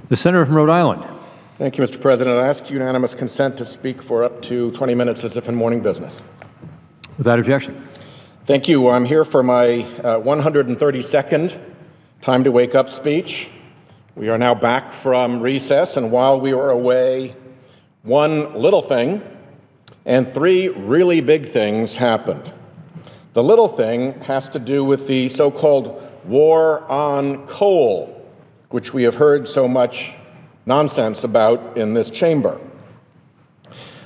The senator from Rhode Island. Thank you, Mr. President. I ask unanimous consent to speak for up to 20 minutes as if in morning business. Without objection. Thank you. I'm here for my 132nd time to wake up speech. We are now back from recess, and while we were away, one little thing and three really big things happened. The little thing has to do with the so-called war on coal, which we have heard so much nonsense about in this chamber.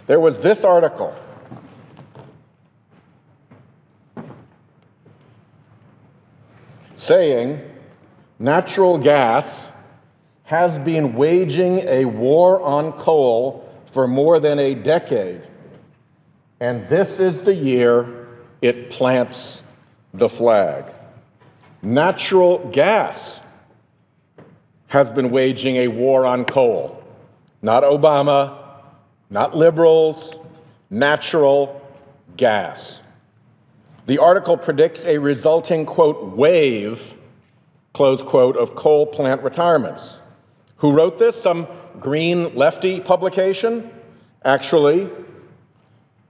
There was this article saying natural gas has been waging a war on coal for more than a decade, and this is the year it plants the flag. Natural gas has been waging a war on coal. Not Obama, not liberals, natural gas. The article predicts a resulting, quote, wave, close quote, of coal plant retirements. Who wrote this? Some green lefty publication? Actually,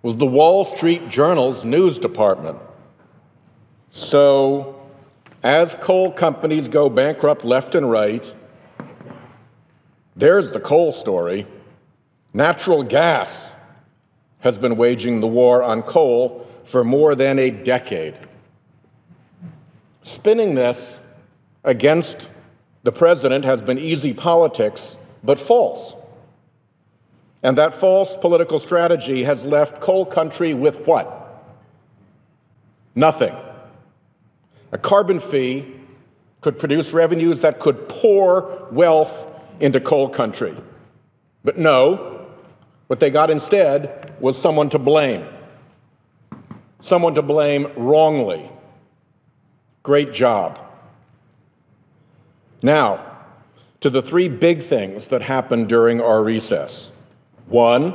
was the Wall Street Journal's news department. So, as coal companies go bankrupt left and right, there's the coal story. Natural gas has been waging the war on coal for more than a decade. Spinning this against the president has been easy politics, but false. And that false political strategy has left coal country with what? Nothing. A carbon fee could produce revenues that could pour wealth into coal country. But no, what they got instead was someone to blame. Someone to blame wrongly. Great job. Now, to the three big things that happened during our recess. One,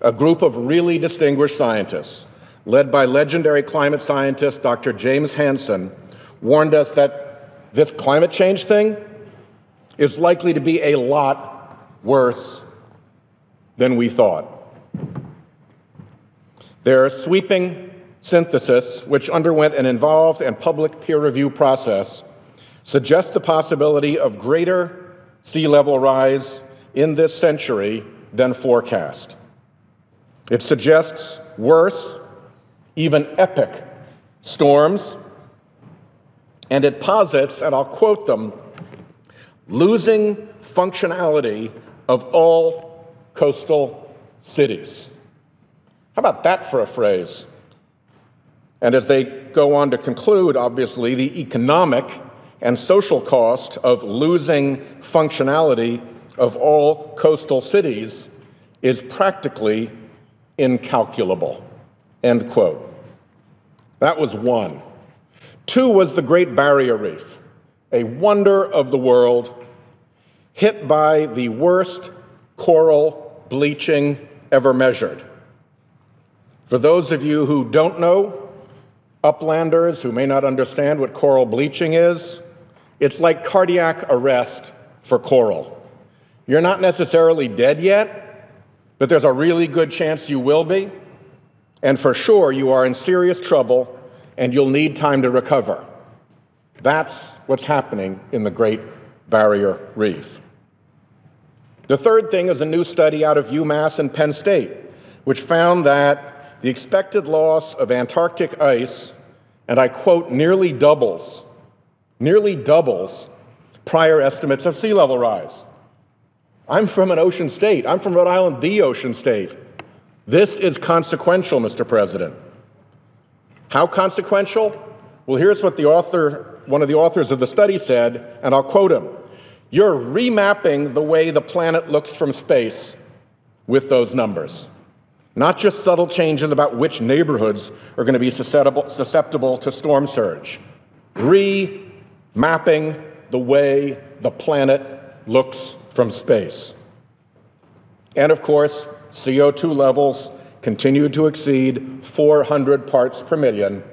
a group of really distinguished scientists, led by legendary climate scientist Dr. James Hansen, warned us that this climate change thing is likely to be a lot worse than we thought. Their sweeping synthesis, which underwent an involved and public peer review process, suggests the possibility of greater sea level rise in this century than forecast. It suggests worse, even epic storms, and it posits, and I'll quote them, losing functionality of all coastal cities. How about that for a phrase? And as they go on to conclude, obviously, the economic and social cost of losing functionality of all coastal cities is practically incalculable, end quote. That was one. Two was the Great Barrier Reef, a wonder of the world, hit by the worst coral bleaching ever measured. For those of you who don't know, uplanders who may not understand what coral bleaching is, it's like cardiac arrest for coral. You're not necessarily dead yet, but there's a really good chance you will be, and for sure you are in serious trouble and you'll need time to recover. That's what's happening in the Great Barrier Reef. The third thing is a new study out of UMass and Penn State, which found that the expected loss of Antarctic ice, and I quote, nearly doubles prior estimates of sea level rise. I'm from an ocean state. I'm from Rhode Island, the ocean state. This is consequential, Mr. President. How consequential? Well, here's what one of the authors of the study said, and I'll quote him. You're remapping the way the planet looks from space with those numbers. Not just subtle changes about which neighborhoods are going to be susceptible to storm surge. Remapping the way the planet looks from space. And of course, CO2 levels continue to exceed 400 parts per million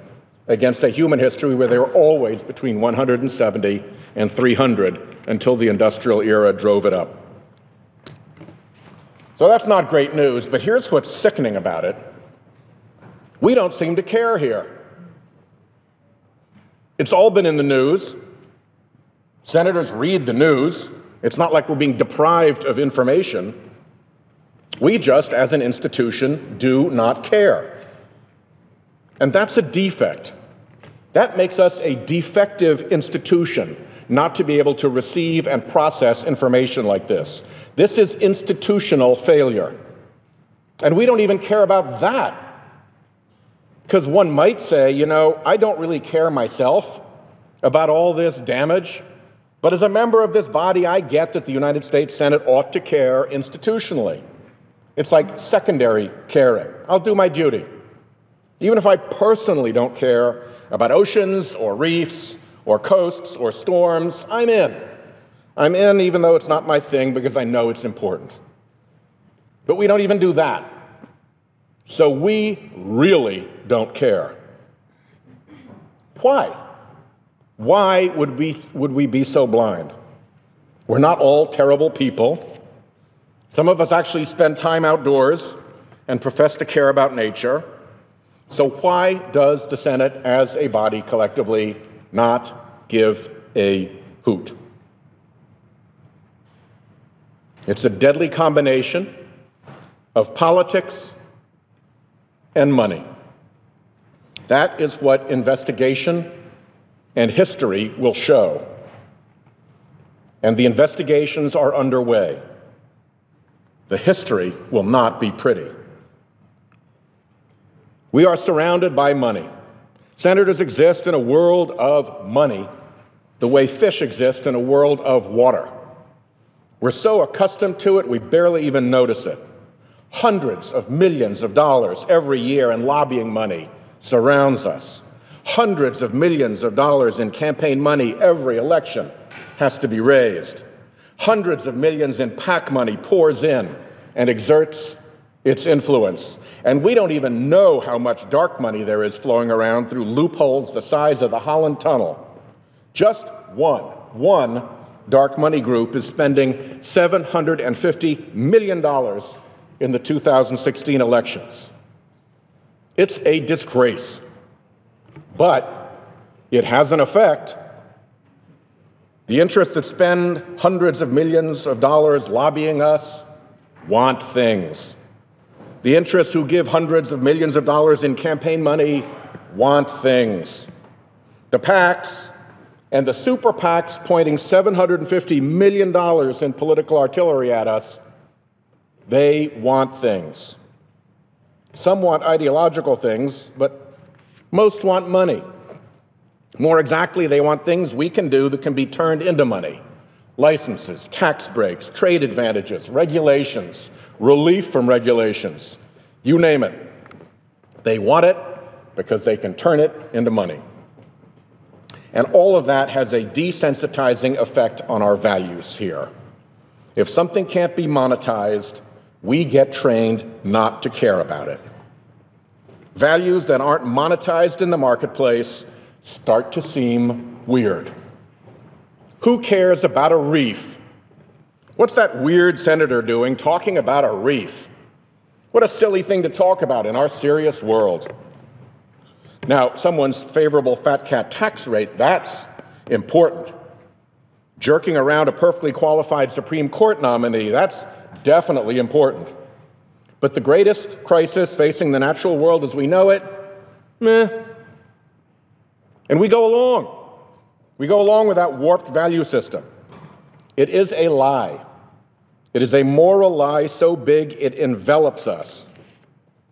against a human history where they were always between 170 and 300 until the industrial era drove it up. So that's not great news, but here's what's sickening about it. We don't seem to care here. It's all been in the news. Senators read the news. It's not like we're being deprived of information. We just, as an institution, do not care. And that's a defect. That makes us a defective institution, not to be able to receive and process information like this. This is institutional failure. And we don't even care about that. Because one might say, you know, I don't really care myself about all this damage, but as a member of this body, I get that the United States Senate ought to care institutionally. It's like secondary caring. I'll do my duty. Even if I personally don't care about oceans or reefs or coasts or storms, I'm in. I'm in even though it's not my thing because I know it's important. But we don't even do that. So we really don't care. Why? Why would we be so blind? We're not all terrible people. Some of us actually spend time outdoors and profess to care about nature. So why does the Senate, as a body collectively, not give a hoot? It's a deadly combination of politics and money. That is what investigation and history will show. And the investigations are underway. The history will not be pretty. We are surrounded by money. Senators exist in a world of money, the way fish exist in a world of water. We're so accustomed to it, we barely even notice it. Hundreds of millions of dollars every year in lobbying money surrounds us. Hundreds of millions of dollars in campaign money every election has to be raised. Hundreds of millions in PAC money pours in and exerts its influence. And we don't even know how much dark money there is flowing around through loopholes the size of the Holland Tunnel. Just one dark money group is spending $750 million in the 2016 elections. It's a disgrace, but it has an effect. The interests that spend hundreds of millions of dollars lobbying us want things. The interests who give hundreds of millions of dollars in campaign money want things. The PACs and the super PACs pointing $750 million in political artillery at us, they want things. Some want ideological things, but most want money. More exactly, they want things we can do that can be turned into money. Licenses, tax breaks, trade advantages, regulations, relief from regulations, you name it. They want it because they can turn it into money. And all of that has a desensitizing effect on our values here. If something can't be monetized, we get trained not to care about it. Values that aren't monetized in the marketplace start to seem weird. Who cares about a reef? What's that weird senator doing talking about a reef? What a silly thing to talk about in our serious world. Now, someone's favorable fat cat tax rate, that's important. Jerking around a perfectly qualified Supreme Court nominee, that's definitely important. But the greatest crisis facing the natural world as we know it, meh. And we go along. We go along with that warped value system. It is a lie. It is a moral lie so big it envelops us,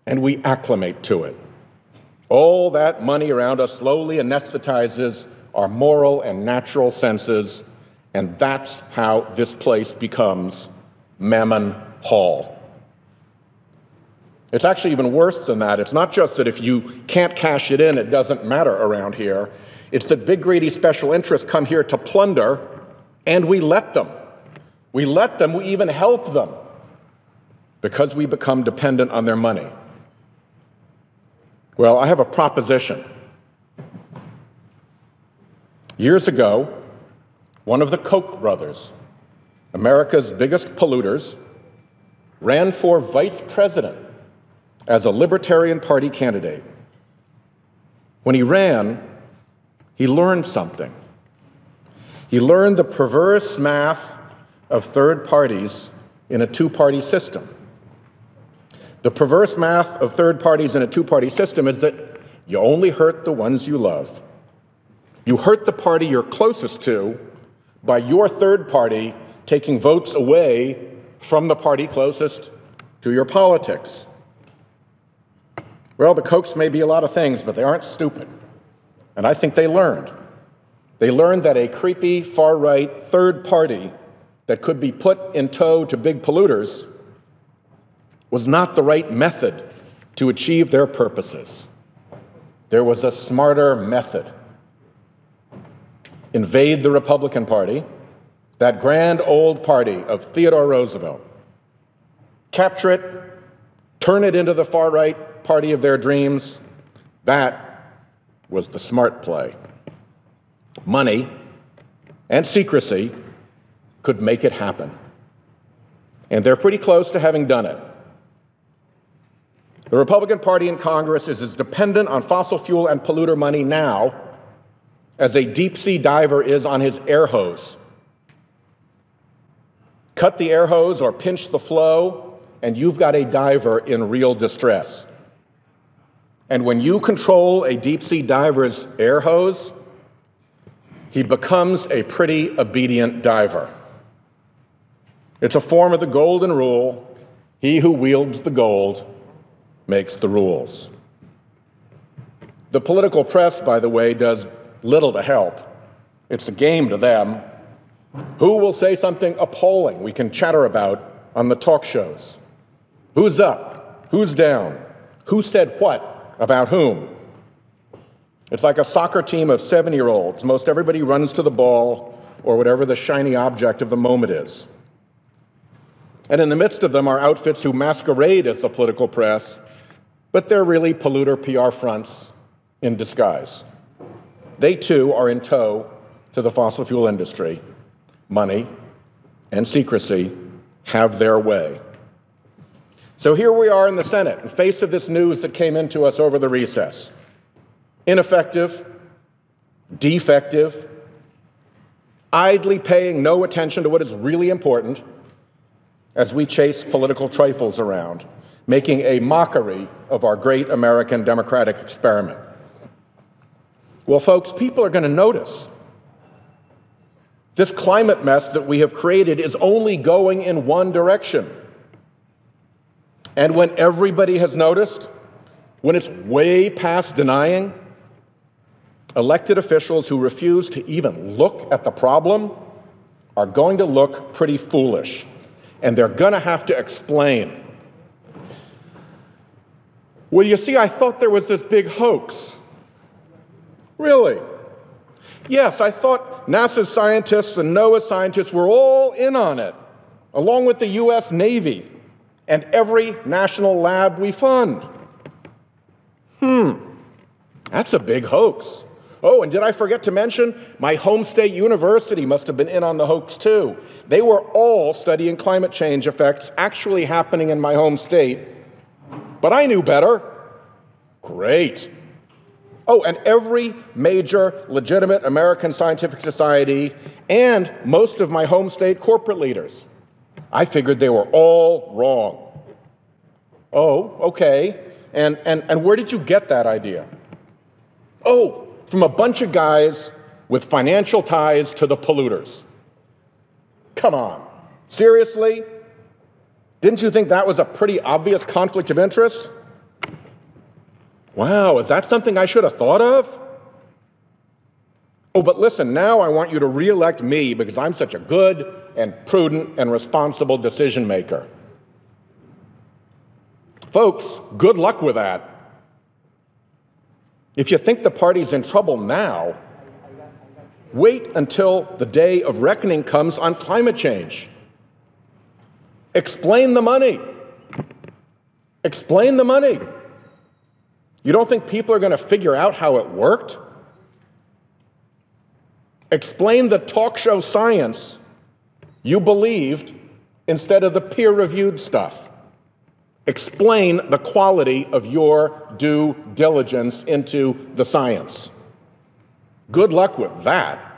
and we acclimate to it. All that money around us slowly anesthetizes our moral and natural senses, and that's how this place becomes Mammon Hall. It's actually even worse than that. It's not just that if you can't cash it in, it doesn't matter around here. It's that big, greedy special interests come here to plunder, and we let them. We let them, we even help them, because we become dependent on their money. Well, I have a proposition. Years ago, one of the Koch brothers, America's biggest polluters, ran for vice president as a Libertarian Party candidate. When he ran, he learned something. He learned the perverse math of third parties in a two-party system. The perverse math of third parties in a two-party system is that you only hurt the ones you love. You hurt the party you're closest to by your third party taking votes away from the party closest to your politics. Well, the Kochs may be a lot of things, but they aren't stupid. And I think they learned. They learned that a creepy, far-right third party that could be put in tow to big polluters was not the right method to achieve their purposes. There was a smarter method. Invade the Republican Party, that grand old party of Theodore Roosevelt. Capture it, turn it into the far-right party of their dreams. That was the smart play. Money and secrecy could make it happen. And they're pretty close to having done it. The Republican Party in Congress is as dependent on fossil fuel and polluter money now as a deep-sea diver is on his air hose. Cut the air hose or pinch the flow, and you've got a diver in real distress. And when you control a deep-sea diver's air hose, he becomes a pretty obedient diver. It's a form of the golden rule: he who wields the gold makes the rules. The political press, by the way, does little to help. It's a game to them. Who will say something appalling we can chatter about on the talk shows? Who's up? Who's down? Who said what about whom? It's like a soccer team of 7-year-olds. Most everybody runs to the ball or whatever the shiny object of the moment is. And in the midst of them are outfits who masquerade as the political press, but they're really polluter PR fronts in disguise. They, too, are in tow to the fossil fuel industry. Money and secrecy have their way. So here we are in the Senate, in face of this news that came into us over the recess. Ineffective, defective, idly paying no attention to what is really important as we chase political trifles around, making a mockery of our great American democratic experiment. Well, folks, people are going to notice. This climate mess that we have created is only going in one direction. And when everybody has noticed, when it's way past denying, elected officials who refuse to even look at the problem are going to look pretty foolish. And they're going to have to explain. Well, you see, I thought there was this big hoax. Really? Yes, I thought NASA's scientists and NOAA's scientists were all in on it, along with the U.S. Navy and every national lab we fund. That's a big hoax. Oh, and did I forget to mention, my home state university must have been in on the hoax too. They were all studying climate change effects actually happening in my home state, but I knew better. Great. Oh, and every major legitimate American scientific society and most of my home state corporate leaders. I figured they were all wrong. Oh, okay. And where did you get that idea? Oh, from a bunch of guys with financial ties to the polluters. Come on. Seriously? Didn't you think that was a pretty obvious conflict of interest? Wow, is that something I should have thought of? Oh, but listen, now I want you to re-elect me because I'm such a good and prudent and responsible decision maker. Folks, good luck with that. If you think the party's in trouble now, wait until the day of reckoning comes on climate change. Explain the money. Explain the money. You don't think people are going to figure out how it worked? Explain the talk show science you believed instead of the peer-reviewed stuff. Explain the quality of your due diligence into the science. Good luck with that.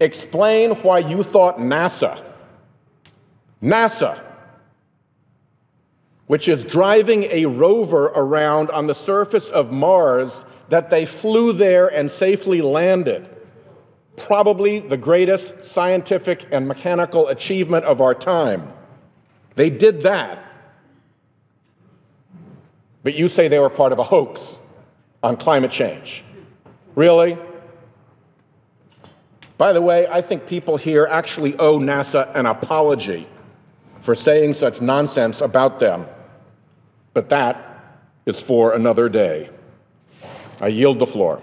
Explain why you thought NASA, which is driving a rover around on the surface of Mars, that they flew there and safely landed. Probably the greatest scientific and mechanical achievement of our time. They did that. But you say they were part of a hoax on climate change. Really? By the way, I think people here actually owe NASA an apology for saying such nonsense about them. But that is for another day. I yield the floor.